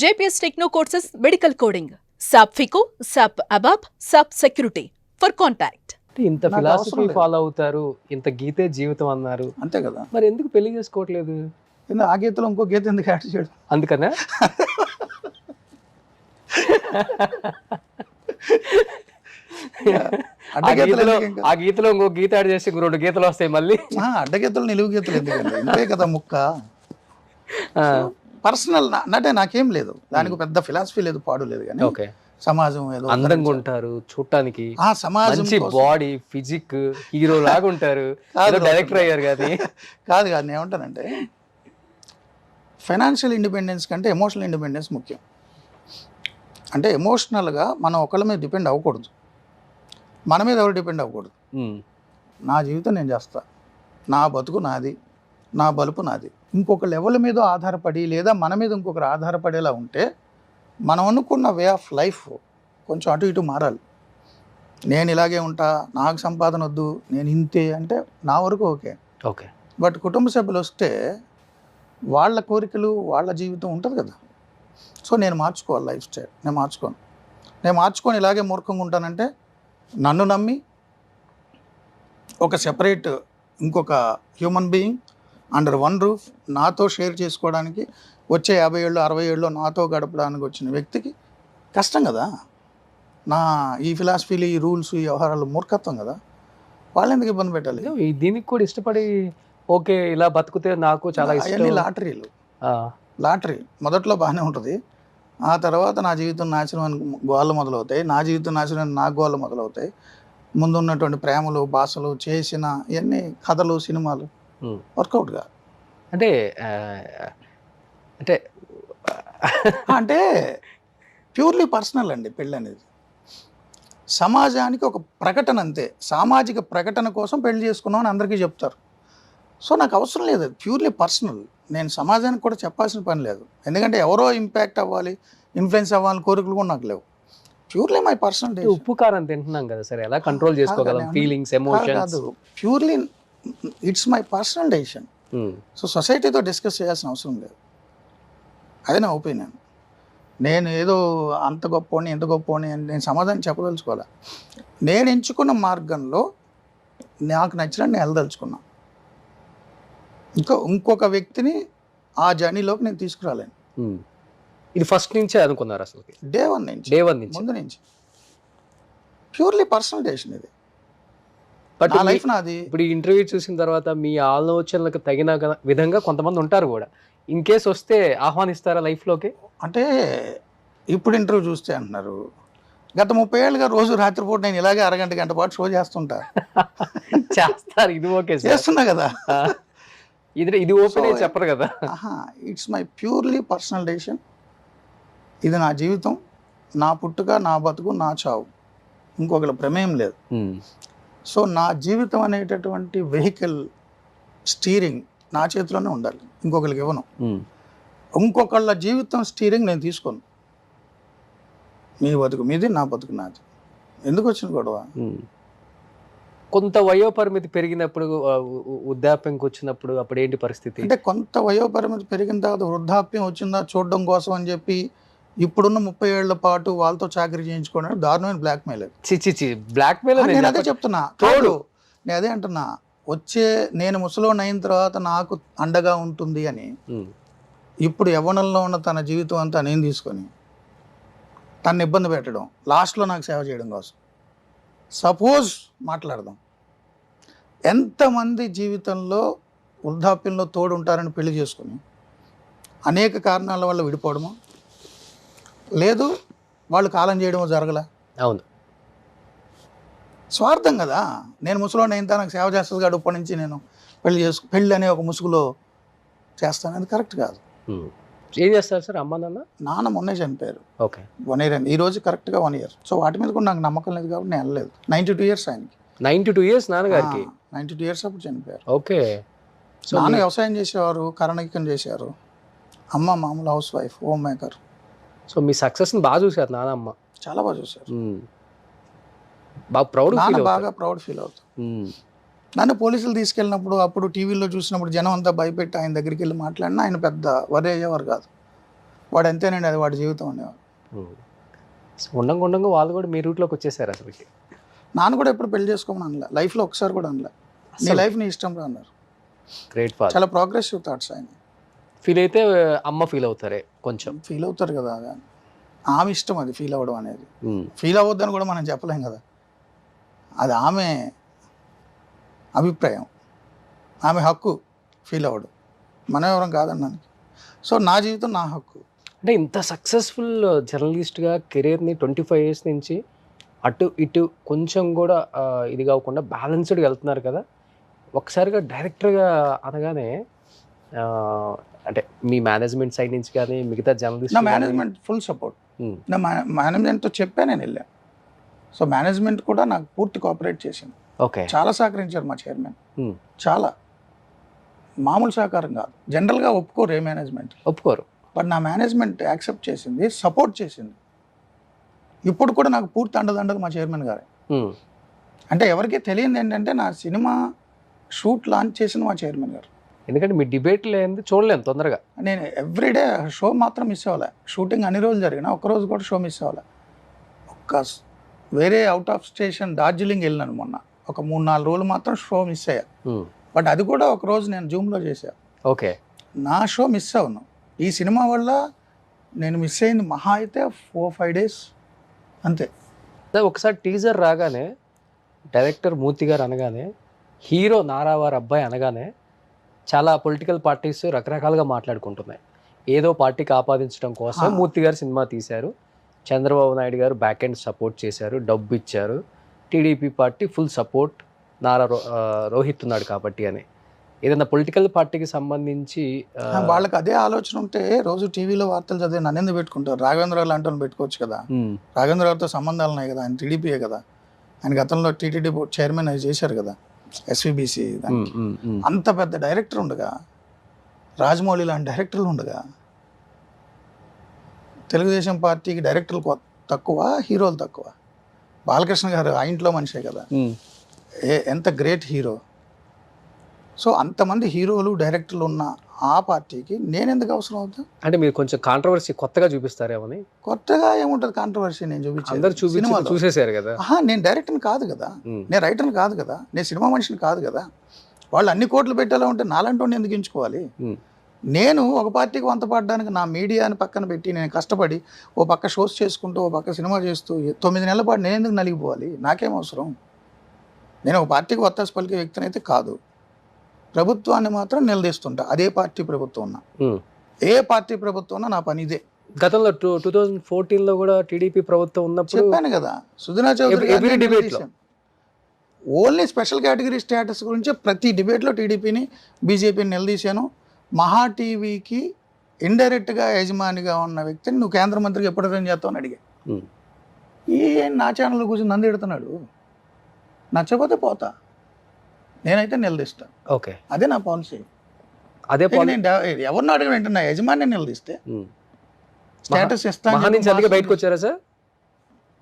JPS Techno courses medical coding, SAP FICO, SAP ABAP, SAP Security. For contact. ఇంత philosophy follow అవుతారు, ఇంత గీతే జీవితం అన్నారు, అంతే కదా. మరి ఎందుకు పెళ్లి చేసుకోవట్లేదు? ఆ గీతలో ఇంకో గీత ఎందుకు యాడ్ చేయడం? అందుకనే ఆ గీతలో ఇంకో గీత యాడ్ చేసి 2 గీతలు వస్తాయి మళ్ళీ. అడ్డగీతలు నిలువు గీతలు ఎందుకండి? ఇంతే కదా ముక్క. పర్సనల్ అంటే నాకేం లేదు, దానికి పెద్ద ఫిలాసఫీ లేదు, పాడు లేదు. కానీ ఓకే, సమాజం ఏదో అందంగా ఉంటారు చూడటానికి, సమాజం బాడీ ఫిజిక్ హీరో లాగా ఉంటారు, డైరెక్టర్ అయ్యారు కానీ కాదు నేను ఏమంటానంటే ఫైనాన్షియల్ ఇండిపెండెన్స్ కంటే ఎమోషనల్ ఇండిపెండెన్స్ ముఖ్యం. అంటే ఎమోషనల్గా మనం ఒకళ్ళ మీద డిపెండ్ అవ్వకూడదు, మన మీద ఎవరు డిపెండ్ అవ్వకూడదు. నా జీవితం నేను చేస్తా, నా బతుకు నాది, నా బలుపు నాది. ఇంకొక లెవెల్ మీద ఆధారపడి లేదా మన మీద ఇంకొకరు ఆధారపడేలా ఉంటే మనం అనుకున్న వే ఆఫ్ లైఫ్ కొంచెం అటు ఇటు మారాలి. నేను ఇలాగే ఉంటా, నాకు సంపాదన వద్దు, నేను ఇంతే అంటే నా వరకు ఓకే. ఓకే, బట్ కుటుంబ సభ్యులు వస్తే వాళ్ళ కోరికలు వాళ్ళ జీవితం ఉంటుంది కదా. సో నేను మార్చుకోవాలి లైఫ్ స్టైల్. నేను మార్చుకొని ఇలాగే మూర్ఖంగా ఉంటానంటే నన్ను నమ్మి ఒక సెపరేట్ ఇంకొక human being under one roof నాతో షేర్ చేసుకోవడానికి వచ్చే 50 ఏళ్ళు 60 ఏళ్ళు నాతో గడపడానికి వచ్చిన వ్యక్తికి కష్టం కదా. నా ఈ ఫిలాసఫీలు, ఈ రూల్స్, ఈ వ్యవహారాలు మూర్ఖత్వం కదా. వాళ్ళు ఎందుకు ఇబ్బంది పెట్టాలి? దీనికి కూడా ఇష్టపడి ఓకే ఇలా బతుకుతే నాకు చాలా ఇష్టం. లాటరీలు, లాటరీ మొదట్లో బాగానే ఉంటుంది, ఆ తర్వాత నా జీవితం నాశనం అని గోళ్ళు మొదలవుతాయి, నా జీవితం నాశనం అని నా గోళ్ళు మొదలవుతాయి. ముందున్నటువంటి ప్రేమలు, భాషలు, చేసిన ఇవన్నీ కథలు, సినిమాలు వర్కౌట్గా అంటే అంటే అంటే ప్యూర్లీ పర్సనల్ అండి పెళ్ళి అనేది. సమాజానికి ఒక ప్రకటన అంతే, సామాజిక ప్రకటన కోసం పెళ్లి చేసుకున్నాం అని అందరికీ చెప్తారు. సో నాకు అవసరం లేదు, ప్యూర్లీ పర్సనల్. నేను సమాజానికి కూడా చెప్పాల్సిన పని లేదు, ఎందుకంటే ఎవరో ఇంపాక్ట్ అవ్వాలి, ఇన్ఫ్లుయెన్స్ అవ్వాలని కోరికలు కూడా నాకు లేవు. Purely my personal. ఉప్పు కారం తింటున్నాం కదా సార్, ఎలా కంట్రోల్ చేసుకోగలం feelings, emotions? Purely it's my personal decision. So సొసైటీతో డిస్కస్ చేయాల్సిన అవసరం లేదు, అదే నా ఒపీనియన్. నేను ఏదో అంత గొప్పని ఎంత గొప్పని అని నేను సమాధానం చెప్పదలుచుకోవాలి. నేను ఎంచుకున్న మార్గంలో నాకు నచ్చినట్టు నేను వెళ్ళదలుచుకున్నా. ఇంకొక వ్యక్తిని ఆ జర్నీలోకి నేను తీసుకురాలేను. ఇది ఫస్ట్ నుంచే అనుకున్నారు అసలు? డే వన్ నుంచి, ముందు నుంచి ప్యూర్లీ పర్సనల్ డెసిషన్ ఇది. బట్ నా లైఫ్ నాది. ఇప్పుడు ఈ ఇంటర్వ్యూ చూసిన తర్వాత మీ ఆలోచనలకు తగిన విధంగా కొంతమంది ఉంటారు కూడా, ఇన్ కేస్ వస్తే ఆహ్వానిస్తారా లైఫ్లోకి? అంటే ఇప్పుడు ఇంటర్వ్యూ చూస్తే అంటున్నారు, గత 30 ఏళ్ళుగా రోజు రాత్రిపూట నేను ఇలాగే అరగంట గంట పాటు షో చేస్తుంటా. చేస్తారు, ఇది ఓకే చేస్తున్నా కదా. ఇది ఓపెన్ చెప్పరు కదా. It's my purely personal decision. ఇది నా జీవితం, నా పుట్టుక, నా బతుకు, నా చావు, ఇంకొకరి ప్రమేయం లేదు. సో నా జీవితం అనేటటువంటి వెహికల్ స్టీరింగ్ నా చేతిలోనే ఉండాలి, ఇంకొకరికి ఇవ్వను. ఇంకొకళ్ళ జీవితం స్టీరింగ్ నేను తీసుకోను. మీ బతుకు మీది, నా బతుకు నాది. ఎందుకు వచ్చిన గొడవ? కొంత వయోపరిమితి పెరిగినప్పుడు, వృద్ధాప్యంకి వచ్చినప్పుడు అప్పుడు ఏంటి పరిస్థితి? అంటే కొంత వయోపరిమితి పెరిగిన తర్వాత వృద్ధాప్యం వచ్చిందా చూడడం కోసం అని చెప్పి ఇప్పుడున్న 30 ఏళ్ల పాటు వాళ్ళతో చాకరీ చేయించుకోవడానికి దారుణమైన బ్లాక్మెయిల్. బ్లాక్మెయిల్ నేను అదే చెప్తున్నా, తోడు నేను అదే అంటున్నా. నేను ముసలోని అయిన తర్వాత నాకు అండగా ఉంటుంది అని ఇప్పుడు యవ్వనంలో ఉన్న తన జీవితం అంతా నేను తీసుకొని తను ఇబ్బంది పెట్టడం, లాస్ట్లో నాకు సేవ చేయడం కోసం. సపోజ్ మాట్లాడదాం, ఎంతమంది జీవితంలో వృద్ధాప్యంలో తోడు ఉంటారని పెళ్లి చేసుకుని అనేక కారణాల వల్ల విడిపోవడమో, లేదు వాళ్ళు కాలం చేయడమో జరగలే. అవును, స్వార్థం కదా. నేను ముసలోని అయిన నాకు సేవ చేస్తుంది కాబట్టి ఇప్పటి నుంచి నేను పెళ్ళి అనే ఒక ముసుగులో చేస్తాను, అది కరెక్ట్ కాదు. ఏం చేస్తారు సార్ అమ్మ నాన్న మొన్నే చనిపోయారు. ఓకే, 1 year ఈ రోజు కరెక్ట్గా 1 year. సో వాటి మీద కూడా నాకు నమ్మకం లేదు కాబట్టి నేను వెళ్ళలేదు. 92 years ఆయనకి. 92 years నాన్నగారికి? 92 years అప్పుడు చనిపోయారు. ఓకే. సో నాన్న వ్యవసాయం చేసేవారు, కరణికం చేశారు, అమ్మ మామూలు housewife, homemaker. So మీ సక్సెస్ని బాగా చూశారు నాన్నమ్మ? చాలా బాగా చూశారు. బాగా ప్రౌడ్ ఫీల్ అవుతారు. నన్ను పోలీసులు తీసుకెళ్ళినప్పుడు, అప్పుడు టీవీలో చూసినప్పుడు జనం అంతా భయపెట్టి ఆయన దగ్గరికి వెళ్ళి మాట్లాడినా ఆయన పెద్ద వరి అయ్యేవారు కాదు. వాడు అంతేనండి, అది వాడి జీవితం అనేవాడు. ఉండంగా ఉండంగా వాళ్ళు కూడా మీ రూట్లోకి వచ్చేసారు అసలుకి. నాన్న కూడా ఎప్పుడు పెళ్లి చేసుకోమని అనలే, లైఫ్లో ఒకసారి కూడా అనలే. నీ లైఫ్ నీ ఇష్టం రా అన్నారు. Great father. చాలా ప్రోగ్రెసివ్ థాట్స్ ఆయన. ఫీల్ అయితే అమ్మ ఫీల్ అవుతారే కొంచెం. ఫీల్ అవుతారు కదా, ఆమె ఇష్టం అది ఫీల్ అవ్వడం అనేది. ఫీల్ అవ్వద్దని కూడా మనం చెప్పలేం కదా, అది ఆమె అభిప్రాయం, ఆమె హక్కు ఫీల్ అవ్వడం, మనం ఎవరం కాదన్నానికి. సో నా జీవితం నా హక్కు. అంటే ఇంత సక్సెస్ఫుల్ జర్నలిస్ట్గా కెరీర్ని 25 years నుంచి అటు ఇటు కొంచెం కూడా ఇది కాకుండా బ్యాలెన్స్డ్గా వెళ్తున్నారు కదా. ఒకసారిగా డైరెక్టర్గా అనగానే అంటే మీ మేనేజ్మెంట్ సైడ్ నుంచి కానీ మిగతా జర్నలిస్ట్, నా మేనేజ్మెంట్ ఫుల్ సపోర్ట్. నా మేనేజ్మెంట్తో చెప్పా నేను వెళ్ళా. సో మేనేజ్మెంట్ కూడా నాకు పూర్తి కోఆపరేట్ చేసింది. ఓకే. చాలా సహకరించారు మా చైర్మన్, చాలా మామూలు సహకారం కాదు. జనరల్గా ఒప్పుకోరు ఏ మేనేజ్మెంట్, ఒప్పుకోరు. బట్ నా మేనేజ్మెంట్ యాక్సెప్ట్ చేసింది, సపోర్ట్ చేసింది. ఇప్పుడు కూడా నాకు పూర్తి అండదండలు మా చైర్మన్ గారే. అంటే ఎవరికీ తెలియదు ఏంటంటే నా సినిమా షూట్ లాంచ్ చేసిన మా చైర్మన్ గారు. ఎందుకంటే మీ డిబేట్ లేని చూడలేము తొందరగా. నేను ఎవ్రీడే షో మాత్రం మిస్ అవ్వలే. షూటింగ్ అన్ని రోజులు జరిగినా ఒక్కరోజు కూడా షో మిస్ అవ్వలే. వేరే అవుట్ ఆఫ్ స్టేషన్ డార్జిలింగ్ వెళ్ళినాను మొన్న, ఒక 3-4 రోజులు మాత్రం షో మిస్ అయ్యా. బట్ అది కూడా ఒక రోజు నేను జూమ్లో చేశా. ఓకే. నా షో మిస్ అవును. ఈ సినిమా వల్ల నేను మిస్ అయింది మహా అయితే 4-5 days అంతే. ఒకసారి టీజర్ రాగానే డైరెక్టర్ మూర్తి గారు అనగానే, హీరో నారావారి అబ్బాయి అనగానే చాలా పొలిటికల్ పార్టీస్ రకరకాలుగా మాట్లాడుకుంటున్నాయి. ఏదో పార్టీకి ఆపాదించడం కోసం మూర్తి గారు సినిమా తీశారు, చంద్రబాబు నాయుడు గారు బ్యాక్ ఎండ్ సపోర్ట్ చేశారు, డబ్బు ఇచ్చారు, TDP party full support Rohit ఉన్నాడు కాబట్టి అని. ఏదైనా పొలిటికల్ పార్టీకి సంబంధించి వాళ్ళకి అదే ఆలోచన ఉంటే రోజు టీవీలో వార్తలు చదివి నన్ను ఎందుకు పెట్టుకుంటారు? రాఘవేంద్రరావు లాంటి పెట్టుకోవచ్చు కదా. రాఘవేంద్రరావుతో సంబంధాలు ఉన్నాయి కదా, ఆయన టీడీపీయే కదా, ఆయన గతంలో టీటీడీ బోర్డ్ చైర్మన్ అది చేశారు కదా, ఎస్వీబీసీ. అంత పెద్ద డైరెక్టర్ ఉండగా, రాజమౌళి లాంటి డైరెక్టర్లు ఉండగా, తెలుగుదేశం పార్టీకి డైరెక్టర్లు తక్కువ, హీరోలు తక్కువ. బాలకృష్ణ గారు ఆ ఇంట్లో మనిషే కదా, ఎంత గ్రేట్ హీరో. సో అంతమంది హీరోలు డైరెక్టర్లు ఉన్న ఆ పార్టీకి నేను ఎందుకు అవసరం అవుతా? అంటే మీరు కొంచెం కాంట్రవర్సీ కొత్తగా చూపిస్తారేమని. కొత్తగా ఏముంటుంది కాంట్రవర్సీ? నేను చూసేసారు కదా. నేను డైరెక్టర్ని కాదు కదా, నేను రైటర్ని కాదు కదా, నేను సినిమా మనిషిని కాదు కదా. వాళ్ళు అన్ని కోట్లు పెట్టేలా ఉంటే నాలంటి ఎందుకు ఎంచుకోవాలి? నేను ఒక పార్టీకి వంతపడడానికి నా మీడియాని పక్కన పెట్టి నేను కష్టపడి ఓ పక్క షోస్ చేసుకుంటూ ఓ పక్క సినిమా చేస్తూ 9 నెలల పాటు నేను ఎందుకు నలిగిపోవాలి? నాకేం అవసరం? నేను ఒక పార్టీకి ఒత్తాసు పలికే వ్యక్తిని అయితే కాదు. ప్రభుత్వాన్ని మాత్రం నిలదీస్తుంటా, అదే పార్టీ ప్రభుత్వం ఉన్నా, ఏ పార్టీ ప్రభుత్వం ఉన్నా నా పని ఇదే. గతంలో 2014లో కూడా టీడీపీ ప్రభుత్వం ఉన్నప్పుడు చెప్పాను కదా, Sujana Chowdary only special category status గురించి ప్రతి డిబేట్లో టీడీపీని బీజేపీని నిలదీశాను. మహా టీవీకి ఇండైరెక్ట్గా యజమానిగా ఉన్న వ్యక్తిని నువ్వు కేంద్ర మంత్రికి ఎప్పుడు రిజైన్ చేస్తావు అని అడిగా. నా ఛానల్ కూర్చొని నంది ఎడుతున్నాడు, నచ్చకపోతే పోతా, నేనైతే నిలదీస్తా. ఓకే, అదే నా పాలసీ. అదే నేను ఎవరిని అడగను అంటే నా యజమాని నిలదీస్తే స్టేటస్ ఇస్తాను. బయటకు వచ్చారా సార్?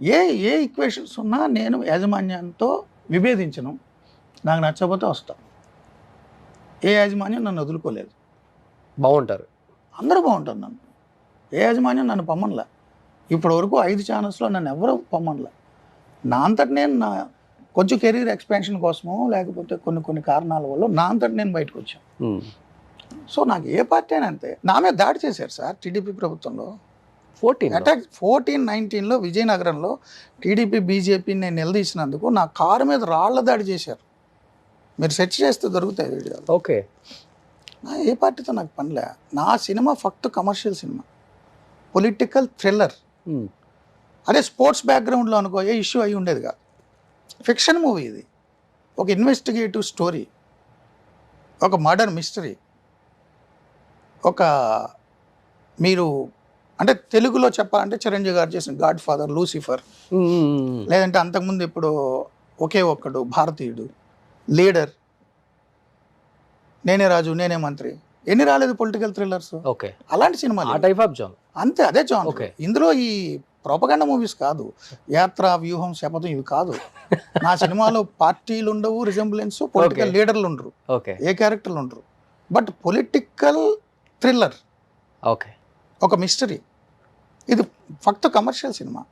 ఏ ఈక్వేషన్స్ ఉన్నా నేను యాజమాన్యంతో విభేదించను. నాకు నచ్చకపోతే వస్తా. ఏ యాజమాన్యం నన్ను వదులుకోలేదు. బాగుంటారు, అందరూ బాగుంటారు. నన్ను ఏ యాజమాన్యం నన్ను పొమ్మనలే. ఇప్పటి వరకు 5 ఛానల్స్లో నన్ను ఎవరు పొమ్మనలే. నా అంతటి నేను నా కొంచెం కెరీర్ ఎక్స్పాన్షన్ కోసమో లేకపోతే కొన్ని కారణాల వల్ల నా అంతటి నేను బయటకు వచ్చాను. సో నాకు ఏ పార్టీ అయినా అంతే. నా మీద దాడి చేశారు సార్ టీడీపీ ప్రభుత్వంలో. 14-19లో విజయనగరంలో టీడీపీ బీజేపీని నేను నిలదీసినందుకు నా కారు మీద రాళ్ల దాడి చేశారు. మీరు సెర్చ్ చేస్తే దొరుకుతాయి వీడియోలు. ఓకే, నా ఏ పార్టీతో నాకు పనిలే. నా సినిమా ఫక్త్ కమర్షియల్ సినిమా, పొలిటికల్ థ్రిల్లర్. అదే స్పోర్ట్స్ బ్యాక్గ్రౌండ్లో అనుకో ఏ ఇష్యూ అయి ఉండేది కాదు. ఫిక్షన్ మూవీ ఇది, ఒక ఇన్వెస్టిగేటివ్ స్టోరీ, ఒక మర్డర్ మిస్టరీ, ఒక మీరు అంటే తెలుగులో చెప్పాలంటే చిరంజీవి గారు చేసిన గాడ్ ఫాదర్, లూసిఫర్, లేదంటే అంతకుముందు ఇప్పుడు ఒకే ఒక్కడు, భారతీయుడు, లీడర్, నేనే రాజు నేనే మంత్రి, ఎన్ని రాలేదు పొలిటికల్ థ్రిల్లర్స్. ఓకే, అలాంటి సినిమాలు అంతే, అదే జాన్. ఇందులో ఈ ప్రొపగండా మూవీస్ కాదు, యాత్ర, వ్యూహం, శపథం ఇవి కాదు. నా సినిమాలో పార్టీలు ఉండవు, రిజెంబ్లెన్స్, పొలిటికల్ లీడర్లు ఉండరు, ఏ క్యారెక్టర్లు ఉండరు, బట్ పొలిటికల్ థ్రిల్లర్. ఓకే, ఒక మిస్టరీ. ఇది ఫక్త్ కమర్షియల్ సినిమా.